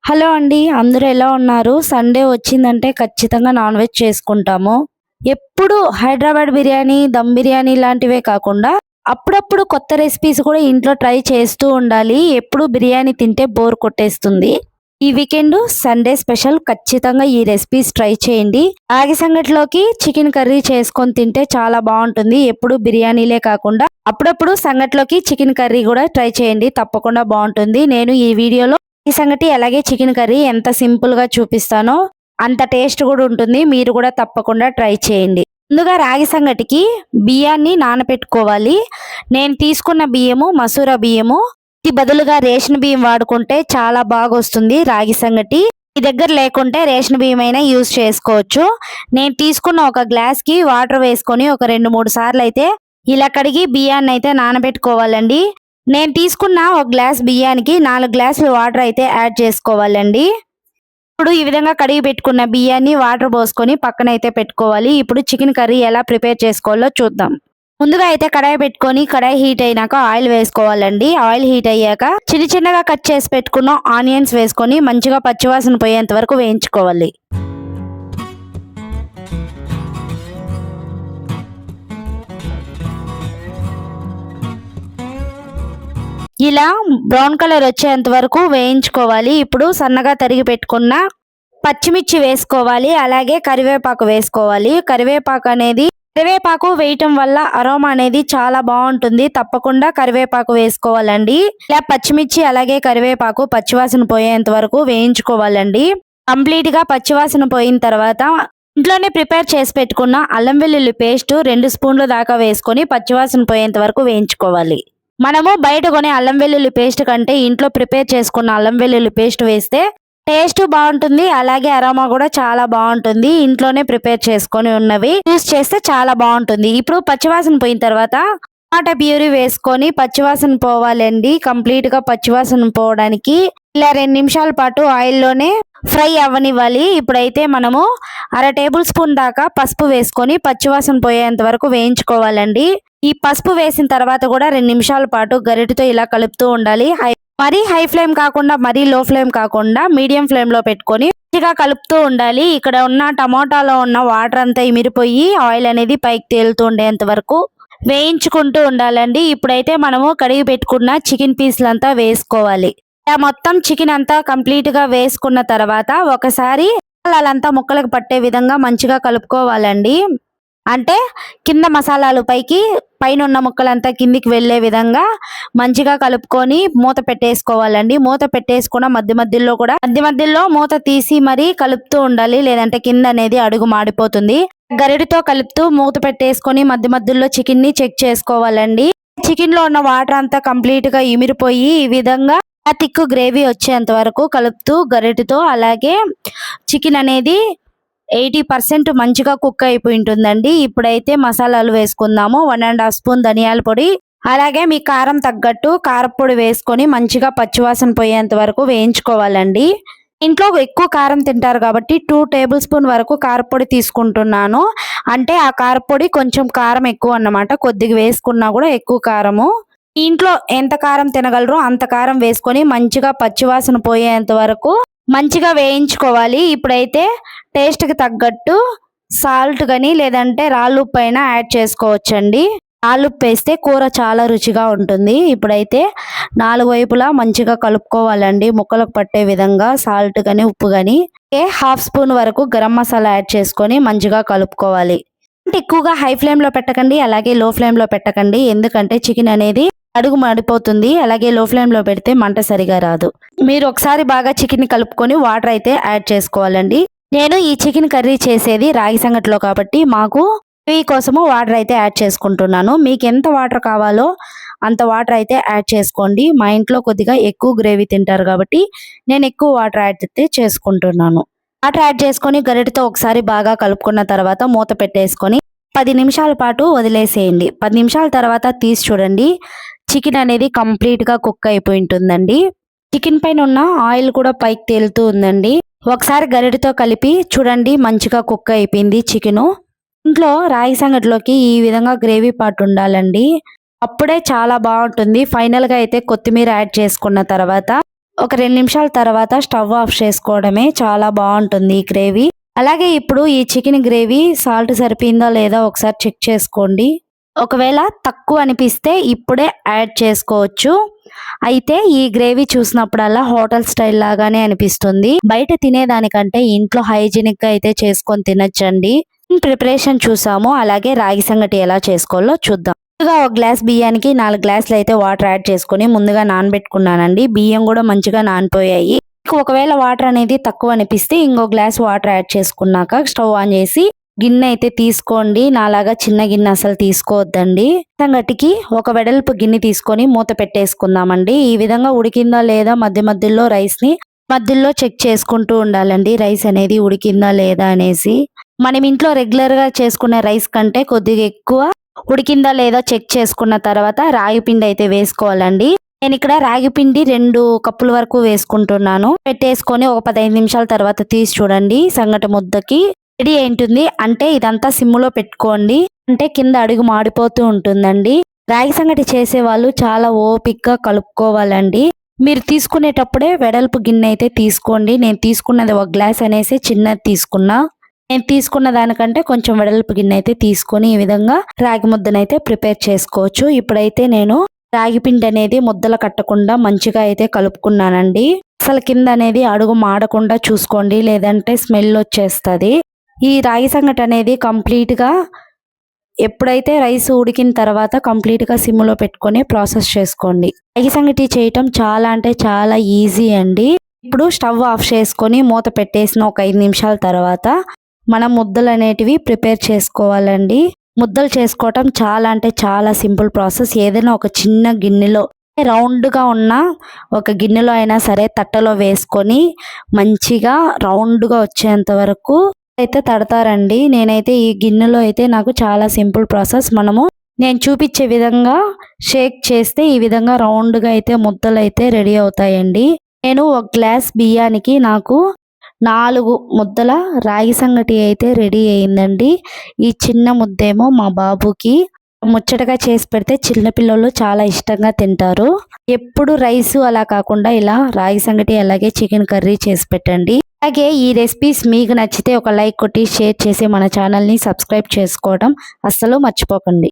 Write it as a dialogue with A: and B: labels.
A: Hello అండి. అందరూ ఎలా ఉన్నారు? సండే వచ్చిందంటే ఖచ్చితంగా నాన్ వెజ్ చేసుకుంటాము. ఎప్పుడు హైదరాబాద్ బిర్యానీ, దమ్ బిర్యానీ లాంటివే కాకుండా అప్పుడప్పుడు కొత్త రెసిపీస్ కూడా ఇంట్లో ట్రై చేస్తూ ఉండాలి. ఎప్పుడు బిర్యానీ తింటే బోర్ కొట్టేస్తుంది. ఈ వీకెండ్ సండే స్పెషల్ ఖచ్చితంగా ఈ రెసిపీస్ ట్రై చేయండి. రాగి సంగటిలోకి చికెన్ కర్రీ చేసుకొని తింటే చాలా బాగుంటుంది. ఎప్పుడు బిర్యానీలే కాకుండా అప్పుడప్పుడు సంగటిలోకి చికెన్ కర్రీ కూడా ట్రై చేయండి. తప్పకుండా బాగుంటుంది. నేను ఈ వీడియోలో ఈ సంగటి అలాగే చికెన్ కర్రీ ఎంత సింపుల్ గా చూపిస్తానో అంత టేస్ట్ కూడా ఉంటుంది. మీరు కూడా తప్పకుండా ట్రై చేయండి. ముందుగా రాగి సంగటికి బియ్యాన్ని నానబెట్టుకోవాలి. నేను తీసుకున్న బియ్యము మసూర బియ్యము. ఇది బదులుగా రేషన్ బియ్యం వాడుకుంటే చాలా బాగా వస్తుంది రాగి సంగటి. మీ దగ్గర లేకుంటే రేషన్ బియ్యం అయినా యూజ్ చేసుకోవచ్చు. నేను తీసుకున్న ఒక గ్లాస్ కి వాటర్ వేసుకొని ఒక 2-3 సార్లు అయితే ఇలా కడిగి బియ్యాన్ని అయితే నానబెట్టుకోవాలండి. నేను తీసుకున్న ఒక గ్లాస్ బియ్యానికి 4 గ్లాసులు వాటర్ అయితే యాడ్ చేసుకోవాలండి. ఇప్పుడు ఈ విధంగా కడిగి పెట్టుకున్న బియ్యాన్ని వాటర్ పోసుకొని పక్కన అయితే పెట్టుకోవాలి. ఇప్పుడు చికెన్ కర్రీ ఎలా ప్రిపేర్ చేసుకోవాలో చూద్దాం. ముందుగా అయితే కడాయి పెట్టుకొని కడాయి హీట్ అయినాక ఆయిల్ వేసుకోవాలండి. ఆయిల్ హీట్ అయ్యాక చిన్నగా కట్ చేసి పెట్టుకున్న ఆనియన్స్ వేసుకొని మంచిగా పచ్చివాసన పోయేంత వరకు వేయించుకోవాలి. ఇలా బ్రౌన్ కలర్ వచ్చేంత వరకు వేయించుకోవాలి. ఇప్పుడు సన్నగా తరిగి పెట్టుకున్న పచ్చిమిర్చి వేసుకోవాలి. అలాగే కరివేపాకు వేసుకోవాలి. కరివేపాకు వేయటం వల్ల అరోమా అనేది చాలా బాగుంటుంది. తప్పకుండా కరివేపాకు వేసుకోవాలండి. ఇలా పచ్చిమిర్చి అలాగే కరివేపాకు పచ్చివాసన పోయేంత వరకు వేయించుకోవాలండి. కంప్లీట్ గా పచ్చివాసన పోయిన తర్వాత ఇంట్లోనే ప్రిపేర్ చేసి పెట్టుకున్న అల్లం వెల్లుల్లి పేస్ట్ 2 స్పూన్ల దాకా వేసుకొని పచ్చివాసన పోయేంత వరకు వేయించుకోవాలి. మనము బయట కొనే అల్లం వెల్లుల్లి పేస్ట్ కంటే ఇంట్లో ప్రిపేర్ చేసుకున్న అల్లం వెల్లుల్లి పేస్ట్ వేస్తే టేస్ట్ బాగుంటుంది. అలాగే అరోమా కూడా చాలా బాగుంటుంది. ఇంట్లోనే ప్రిపేర్ చేసుకొని ఉన్నవి యూస్ చేస్తే చాలా బాగుంటుంది. ఇప్పుడు పచ్చివాసన పోయిన తర్వాత టమాటా ప్యూరీ వేసుకొని పచ్చివాసన పోవాలండి. కంప్లీట్ గా పచ్చివాసన పోవడానికి ఇలా 2 నిమిషాల పాటు ఆయిల్లోనే ఫ్రై అవ్వనివ్వాలి. ఇప్పుడైతే మనము 1/2 టేబుల్ స్పూన్ దాకా పసుపు వేసుకొని పచ్చివాసన పోయేంత వరకు వేయించుకోవాలండి. ఈ పసుపు వేసిన తర్వాత కూడా 2 నిమిషాల పాటు గరిటెతో ఇలా కలుపుతూ ఉండాలి. మరీ హై ఫ్లేమ్ కాకుండా మరీ లో ఫ్లేమ్ కాకుండా మీడియం ఫ్లేమ్ లో పెట్టుకొని మంచిగా కలుపుతూ ఉండాలి. ఇక్కడ ఉన్న టమోటాలో ఉన్న వాటర్ అంతా ఇమిరిపోయి ఆయిల్ అనేది పైకి తేలుతూ ఉండేంత వరకు వేయించుకుంటూ ఉండాలండి. ఇప్పుడైతే మనము కడిగి పెట్టుకున్న చికెన్ పీసులంతా వేసుకోవాలి. మొత్తం చికెన్ అంతా కంప్లీట్ గా వేసుకున్న తర్వాత ఒకసారి మసాలాలంతా ముక్కలకు పట్టే విధంగా మంచిగా కలుపుకోవాలండి. అంటే కింద మసాలాలు పైన ఉన్న ముక్కలంతా కిందికి వెళ్లే విధంగా మంచిగా కలుపుకొని మూత పెట్టేసుకోవాలండి. మూత పెట్టేసుకున్న మధ్యలో మూత తీసి మరీ కలుపుతూ ఉండాలి. లేదంటే కింద అనేది అడుగు మాడిపోతుంది. గరిటతో కలుపుతూ మూత పెట్టేసుకొని మధ్యలో చికెన్ ని చెక్ చేసుకోవాలండి. చికెన్ లో ఉన్న వాటర్ అంతా కంప్లీట్ గా ఇమిరిపోయి ఈ విధంగా థిక్ గ్రేవీ వచ్చేంత వరకు కలుపుతూ గరిటతో అలాగే చికెన్ అనేది 80% మంచిగా కుక్ అయిపోయి ఉంటుందండి. ఇప్పుడైతే మసాలాలు వేసుకుందాము. 1.5 స్పూన్ ధనియాల పొడి అలాగే మీ కారం తగ్గట్టు కారపొడి వేసుకొని మంచిగా పచ్చివాసన పోయేంత వరకు వేయించుకోవాలండి. ఇంట్లో ఎక్కువ కారం తింటారు కాబట్టి 2 టేబుల్ స్పూన్ వరకు కారపొడి తీసుకుంటున్నాను. అంటే ఆ కారపొడి కొంచెం కారం ఎక్కువ అన్నమాట. కొద్దిగా వేసుకున్నా కూడా ఎక్కువ కారము. ఇంట్లో ఎంత కారం తినగలరో అంత కారం వేసుకొని మంచిగా పచ్చివాసన పోయేంత వరకు మంచిగా వేయించుకోవాలి. ఇప్పుడైతే టేస్ట్ కి తగ్గట్టు సాల్ట్ కానీ లేదంటే రాళ్ళుప్పు అయినా యాడ్ చేసుకోవచ్చండి. రాళ్ళుప్పు వేస్తే కూర చాలా రుచిగా ఉంటుంది. ఇప్పుడైతే 4 వైపులా మంచిగా కలుపుకోవాలండి. ముక్కలకు పట్టే విధంగా సాల్ట్ కానీ ఉప్పు కానీ 1/2 స్పూన్ వరకు గరం మసాలా యాడ్ చేసుకొని మంచిగా కలుపుకోవాలి. ఎక్కువగా హై ఫ్లేమ్ లో పెట్టకండి అలాగే లో ఫ్లేమ్ లో పెట్టకండి. ఎందుకంటే చికెన్ అనేది అడుగు మాడిపోతుంది. అలాగే లో ఫ్లేమ్ లో పెడితే మంట సరిగా రాదు. మీరు ఒకసారి బాగా చికెన్ ని కలుపుకొని వాటర్ అయితే యాడ్ చేసుకోవాలండి. నేను ఈ చికెన్ కర్రీ చేసేది రాగి సంగటిలో కాబట్టి మాకు గ్రేవీ కోసము వాటర్ అయితే యాడ్ చేసుకుంటున్నాను. మీకు ఎంత వాటర్ కావాలో అంత వాటర్ అయితే యాడ్ చేసుకోండి. మా ఇంట్లో కొద్దిగా ఎక్కువ గ్రేవీ తింటారు కాబట్టి నేను ఎక్కువ వాటర్ యాడ్ అయితే చేసుకుంటున్నాను. వాటర్ యాడ్ చేసుకొని గరిటెతో ఒకసారి బాగా కలుపుకున్న తర్వాత మూత పెట్టేసుకొని 10 నిమిషాల పాటు వదిలేసేయండి. 10 నిమిషాల తర్వాత తీసి చూడండి. చికెన్ అనేది కంప్లీట్ గా కుక్ అయిపోయి ఉంటుందండి. చికెన్ పైన ఉన్న ఆయిల్ కూడా పైకి తేలుతూ ఉందండి. ఒకసారి గరిటెతో కలిపి చూడండి మంచిగా కుక్ అయిపోయింది చికెన్. ఇంట్లో రాగి సంగటిలోకి ఈ విధంగా గ్రేవీ పార్ట్ ఉండాలండి. అప్పుడే చాలా బాగుంటుంది. ఫైనల్ గా అయితే కొత్తిమీర యాడ్ చేసుకున్న తర్వాత ఒక 2 నిమిషాల తర్వాత స్టవ్ ఆఫ్ చేసుకోవడమే. చాలా బాగుంటుంది ఈ గ్రేవీ. అలాగే ఇప్పుడు ఈ చికెన్ గ్రేవీ సాల్ట్ సరిపోయిందా లేదా ఒకసారి చెక్ చేసుకోండి. ఒకవేళ తక్కువ అనిపిస్తే ఇప్పుడే యాడ్ చేసుకోవచ్చు. అయితే ఈ గ్రేవీ చూసినప్పుడల్లా హోటల్ స్టైల్ లాగానే అనిపిస్తుంది. బయట తినేదానికంటే ఇంట్లో హైజీనిక్ గా అయితే చేసుకొని తినొచ్చండి. ప్రిపరేషన్ చూసాము. అలాగే రాగి సంగటి ఎలా చేసుకోవాలో చూద్దాం. ముందుగా ఒక గ్లాస్ బియ్యానికి 4 గ్లాసులు అయితే వాటర్ యాడ్ చేసుకొని ముందుగా నానబెట్టుకున్నానండి. బియ్యం కూడా మంచిగా నానిపోయాయి. ఒకవేళ వాటర్ అనేది తక్కువ అనిపిస్తే ఇంకో గ్లాస్ వాటర్ యాడ్ చేసుకున్నాక స్టవ్ ఆన్ చేసి గిన్నె అయితే తీసుకోండి. నాలాగా చిన్న గిన్నె అసలు తీసుకోవద్దండి. సంగటికి ఒక వెడల్పు గిన్నె తీసుకొని మూత పెట్టేసుకుందామండి. ఈ విధంగా ఉడికిందా లేదా మధ్యలో రైస్ ని మధ్యలో చెక్ చేసుకుంటూ ఉండాలండి. రైస్ అనేది ఉడికిందా లేదా అనేసి. మనం ఇంట్లో రెగ్యులర్ గా చేసుకునే రైస్ కంటే కొద్దిగా ఎక్కువ ఉడికిందా లేదా చెక్ చేసుకున్న తర్వాత రాగి పిండి అయితే వేసుకోవాలండి. నేను ఇక్కడ రాగి పిండి 2 కప్పుల వరకు వేసుకుంటున్నాను. పెట్టేసుకొని ఒక 15 నిమిషాల తర్వాత తీసి చూడండి. సంగటి ముద్దకి రెడీ అయింటుంది. అంటే ఇదంతా సిమ్ములో పెట్టుకోండి. అంటే కింద అడుగు మాడిపోతూ ఉంటుందండి. రాగి సంగటి చేసే వాళ్ళు చాలా ఓపిక్గా కలుపుకోవాలండి. మీరు తీసుకునేటప్పుడే వెడల్పు గిన్నె అయితే తీసుకోండి. నేను తీసుకున్నది 1 గ్లాస్ అనేసి చిన్నది తీసుకున్నా. నేను తీసుకున్న దానికంటే కొంచెం వెడల్పు గిన్నె అయితే తీసుకొని ఈ విధంగా రాగి ముద్దనైతే ప్రిపేర్ చేసుకోవచ్చు. ఇప్పుడైతే నేను రాగి పిండి అనేది ముద్దలు కట్టకుండా మంచిగా అయితే కలుపుకున్నానండి. అసలు కింద అనేది అడుగు మాడకుండా చూసుకోండి, లేదంటే స్మెల్ వచ్చేస్తుంది. ఈ రాగి సంగటి అనేది కంప్లీట్గా ఎప్పుడైతే రైస్ ఉడికిన తర్వాత కంప్లీట్గా సిమ్లో పెట్టుకొని ప్రాసెస్ చేసుకోండి. రాగి సంగటి చేయటం చాలా అంటే చాలా ఈజీ అండి. ఇప్పుడు స్టవ్ ఆఫ్ చేసుకొని మూత పెట్టేసిన ఒక 5 నిమిషాల తర్వాత మనం ముద్దలు అనేటివి ప్రిపేర్ చేసుకోవాలండి. ముద్దలు చేసుకోవటం చాలా అంటే చాలా సింపుల్ ప్రాసెస్. ఏదైనా ఒక చిన్న గిన్నెలో రౌండ్గా ఉన్న ఒక గిన్నెలో అయినా సరే తట్టలో వేసుకొని మంచిగా రౌండ్గా వచ్చేంత వరకు అయితే తడతారండి. నేనైతే ఈ గిన్నెలో అయితే నాకు చాలా సింపుల్ ప్రాసెస్. నేను చూపించే విధంగా షేక్ చేస్తే ఈ విధంగా రౌండ్గా అయితే ముద్దలు అయితే రెడీ అవుతాయండి. నేను 1 గ్లాస్ బియ్యానికి నాకు 4 ముద్దల రాగి సంగటి అయితే రెడీ అయిందండి. ఈ చిన్న ముద్దేమో మా బాబుకి ముచ్చటగా చేసి పెడితే చిన్నపిల్లలు చాలా ఇష్టంగా తింటారు. ఎప్పుడు రైస్ అలా కాకుండా ఇలా రాగి సంగటి అలాగే చికెన్ కర్రీ చేసి పెట్టండి. అలాగే ఈ రెసిపీస్ మీకు నచ్చితే ఒక లైక్ కొట్టి షేర్ చేసి మన ఛానల్ని సబ్స్క్రైబ్ చేసుకోవడం అస్సలు మర్చిపోకండి.